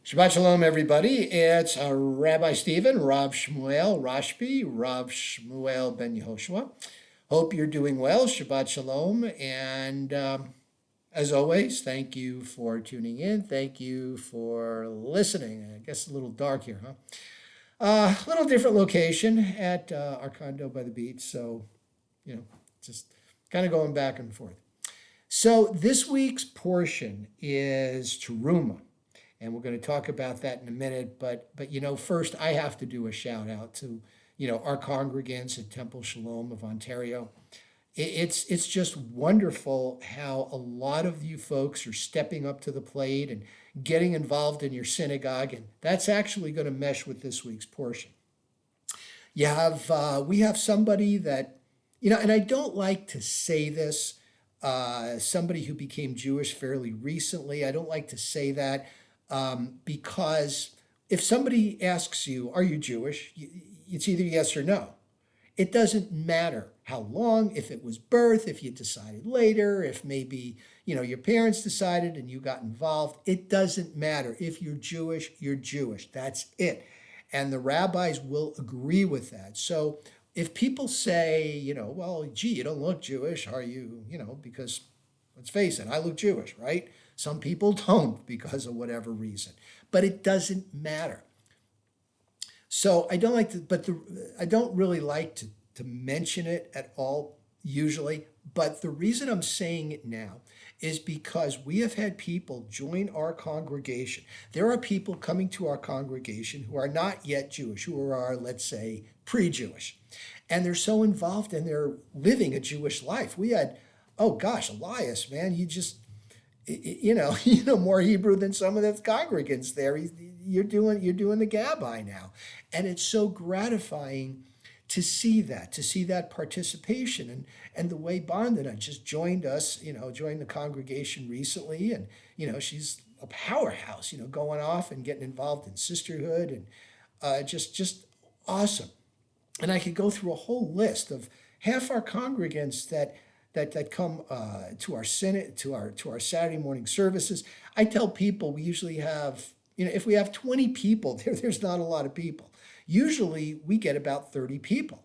Shabbat Shalom, everybody. It's Rabbi Stephen, Rav Shmuel Rashbi, Rav Shmuel Ben Yehoshua. Hope you're doing well. Shabbat Shalom. And as always, thank you for tuning in. Thank you for listening. I guess a little dark here, huh? A little different location at our condo by the beach. So, just kind of going back and forth. So this week's portion is Terumah. And we're going to talk about that in a minute. But first I have to do a shout out to our congregants at Temple Shalom of Ontario. It's just wonderful how a lot of you folks are stepping up to the plate and getting involved in your synagogue, and that's actually going to mesh with this week's portion. We have somebody that and I don't like to say this. Somebody who became Jewish fairly recently. I don't like to say that because if somebody asks you, are you Jewish? It's either yes or no. It doesn't matter how long, if it was birth, if you decided later, if maybe, your parents decided and you got involved. It doesn't matter. If you're Jewish, you're Jewish. That's it. And the rabbis will agree with that. So if people say, well, gee, you don't look Jewish, are you, because let's face it, I look Jewish, right? Some people don't because of whatever reason, but it doesn't matter. So I don't really like to mention it at all usually, but the reason I'm saying it now is because we have had people join our congregation. There are people coming to our congregation who are not yet Jewish, who are, let's say, pre-Jewish. And they're so involved and they're living a Jewish life. We had, oh gosh, Elias, man, you know more Hebrew than some of the congregants there. You're doing the gabbai now. And it's so gratifying to see that participation, and the way Bandana just joined us, joined the congregation recently, and she's a powerhouse, going off and getting involved in sisterhood, and just awesome. And I could go through a whole list of half our congregants that come to our to our Saturday morning services. I tell people we usually have, if we have 20 people, there's not a lot of people. Usually we get about 30 people,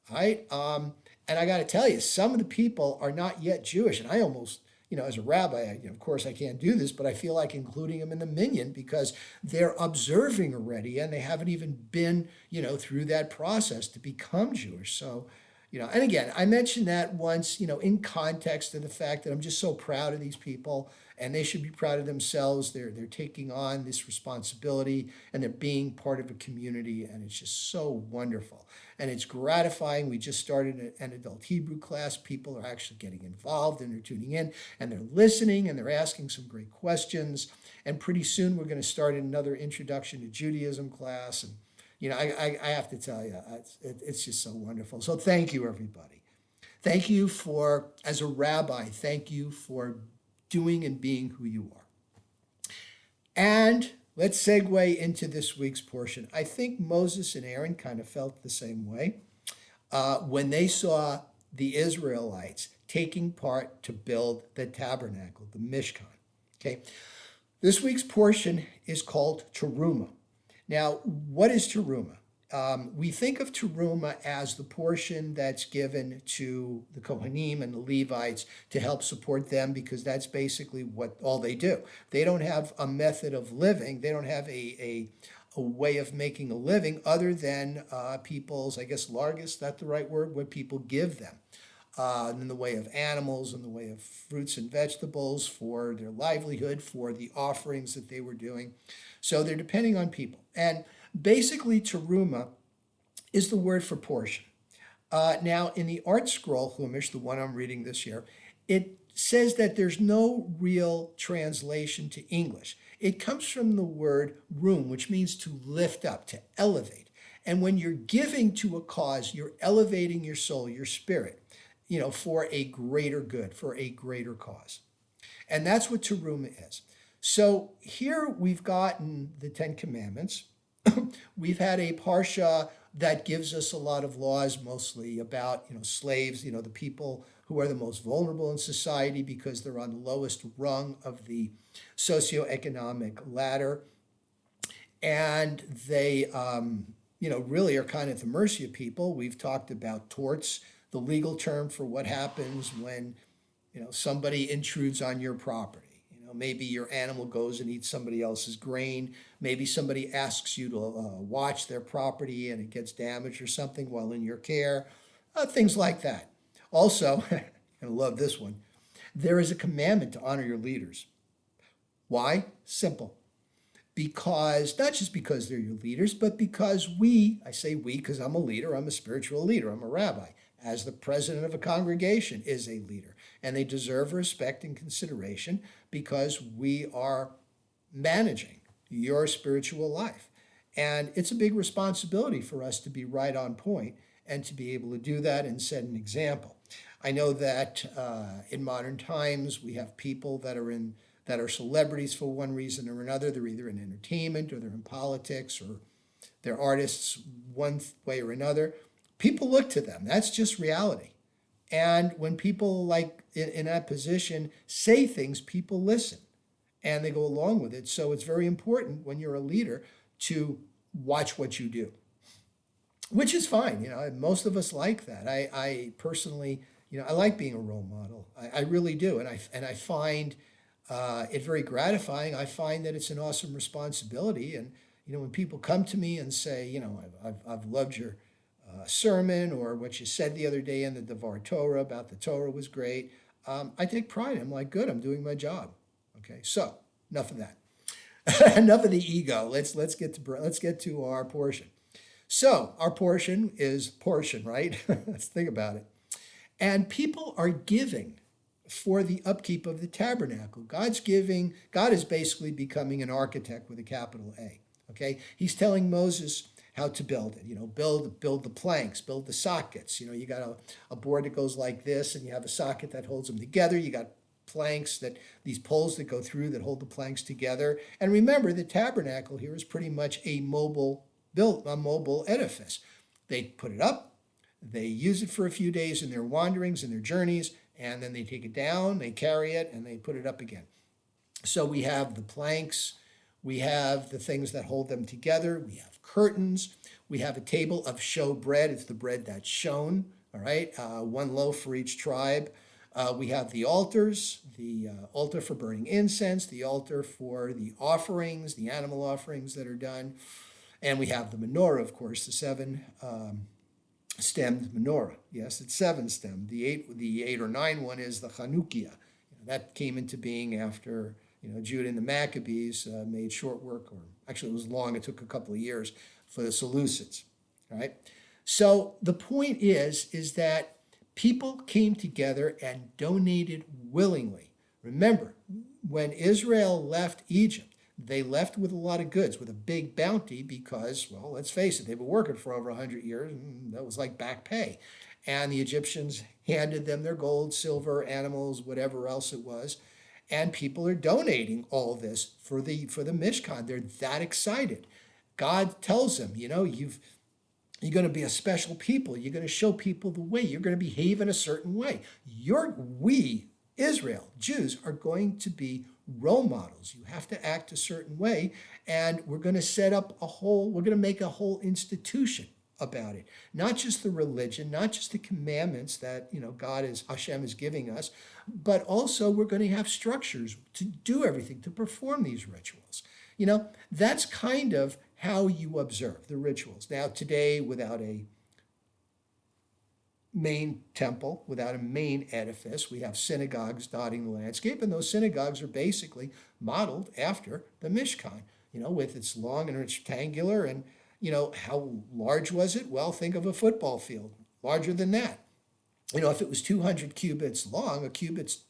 right? And I got to tell you, some of the people are not yet Jewish, and I almost, as a rabbi, of course I can't do this, but I feel like including them in the minyan because they're observing already and they haven't even been, through that process to become Jewish. So, and again, I mentioned that once, in context of the fact that I'm just so proud of these people and they should be proud of themselves. They're taking on this responsibility and they're being part of a community, and it's just so wonderful. And it's gratifying. We just started an adult Hebrew class. People are actually getting involved and they're tuning in and they're listening and they're asking some great questions. And pretty soon we're going to start another introduction to Judaism class. And I have to tell you, it's just so wonderful. So thank you, everybody. Thank you for, as a rabbi, thank you for doing and being who you are. And let's segue into this week's portion. I think Moses and Aaron kind of felt the same way when they saw the Israelites taking part to build the tabernacle, the Mishkan. Okay, this week's portion is called Terumah. Now, what is Terumah? We think of Terumah as the portion that's given to the Kohanim and the Levites to help support them, because that's basically what all they do. They don't have a method of living. They don't have a way of making a living other than people's, I guess, largest, that's the right word, what people give them. In the way of animals, in the way of fruits and vegetables for their livelihood, for the offerings that they were doing. So they're depending on people. And basically, Terumah is the word for portion. Now, in the Art Scroll Chumash, the one I'm reading this year, it says that there's no real translation to English. It comes from the word room, which means to lift up, to elevate. And when you're giving to a cause, you're elevating your soul, your spirit, for a greater good, for a greater cause. And that's what Terumah is. So here we've gotten the Ten Commandments. We've had a parsha that gives us a lot of laws, mostly about, slaves, the people who are the most vulnerable in society because they're on the lowest rung of the socioeconomic ladder. and they, really are kind of at the mercy of people. We've talked about torts, the legal term for what happens when, somebody intrudes on your property. Maybe your animal goes and eats somebody else's grain. Maybe somebody asks you to watch their property and it gets damaged or something while in your care. Things like that. Also, I love this one. There is a commandment to honor your leaders. Why? Simple. Because, not just because they're your leaders, but because I say we because I'm a leader, I'm a spiritual leader, I'm a rabbi, as the president of a congregation is a leader. And they deserve respect and consideration because we are managing your spiritual life. And it's a big responsibility for us to be right on point and to be able to do that and set an example. I know that in modern times we have people that are celebrities for one reason or another. They're either in entertainment or they're in politics or they're artists one way or another. People look to them. That's just reality. And when people like in that position say things, people listen and they go along with it. So it's very important when you're a leader to watch what you do, which is fine. Most of us like that. I personally, I like being a role model. I really do. And I find it very gratifying. I find that it's an awesome responsibility. And, when people come to me and say, I've loved your sermon or what you said the other day in the Devar Torah about the Torah was great. I take pride. I'm like, good, I'm doing my job. Okay, so enough of that. Enough of the ego. Let's get to our portion. So our portion is portion, right? Let's think about it. And people are giving for the upkeep of the tabernacle. God is basically becoming an architect with a capital A. Okay, he's telling Moses how to build it. Build the planks, build the sockets. You got a board that goes like this, and you have a socket that holds them together. You got planks these poles that go through that hold the planks together. And remember, the tabernacle here is pretty much a mobile edifice. They put it up, they use it for a few days in their wanderings and their journeys, and then they take it down, they carry it, and they put it up again. So we have the planks, we have the things that hold them together, we have curtains, we have a table of show bread. It's the bread that's shown, all right? One loaf for each tribe. We have the altars, the altar for burning incense, the altar for the offerings, the animal offerings that are done. And we have the menorah, of course, the seven-stemmed menorah. Yes, it's seven-stemmed. The eight or nine one is the Chanukiah. That came into being after Judah and the Maccabees made short work, or actually it was long. It took a couple of years for the Seleucids. All right. So the point is that people came together and donated willingly. Remember, when Israel left Egypt, they left with a lot of goods, with a big bounty because, well, let's face it, they've been working for over 100 years, and that was like back pay. And the Egyptians handed them their gold, silver, animals, whatever else it was. And people are donating all this for the Mishkan. They're that excited. God tells them, you're going to be a special people. You're going to show people the way. You're going to behave in a certain way. We, Israel, Jews, are going to be role models. You have to act a certain way. And we're going to make a whole institution about it. Not just the religion, not just the commandments that, Hashem is giving us, but also we're going to have structures to do everything, to perform these rituals. That's kind of how you observe the rituals. Now, today, without a main temple, without a main edifice, we have synagogues dotting the landscape, and those synagogues are basically modeled after the Mishkan, with its long and rectangular. And how large was it? Well, think of a football field, larger than that. If it was 200 cubits long, a cubit's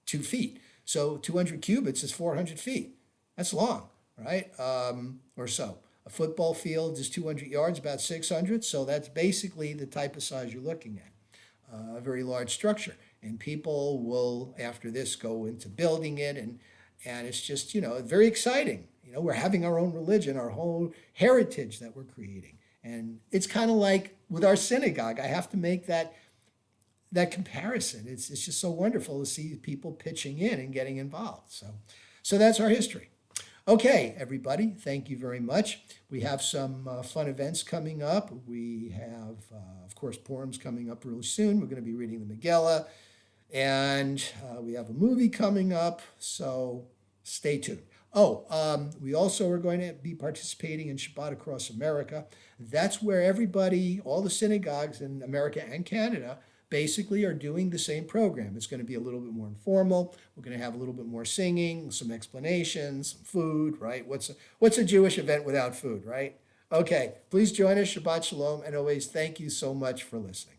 2 feet. So 200 cubits is 400 feet. That's long, right? Or so. A football field is 200 yards, about 600. So that's basically the type of size you're looking at. A very large structure. And people will, after this, go into building it. And it's just, very exciting. We're having our own religion, our whole heritage that we're creating. And it's kind of like with our synagogue. I have to make that comparison. It's just so wonderful to see people pitching in and getting involved. So that's our history. Okay, everybody, thank you very much. We have some fun events coming up. We have, of course, Purim's coming up really soon. We're going to be reading the Megillah, and we have a movie coming up, so stay tuned. Oh, we also are going to be participating in Shabbat Across America. That's where everybody, all the synagogues in America and Canada, basically are doing the same program. It's going to be a little bit more informal. We're going to have a little bit more singing, some explanations, some food, right? What's a Jewish event without food, right? Okay, please join us. Shabbat Shalom, and always thank you so much for listening.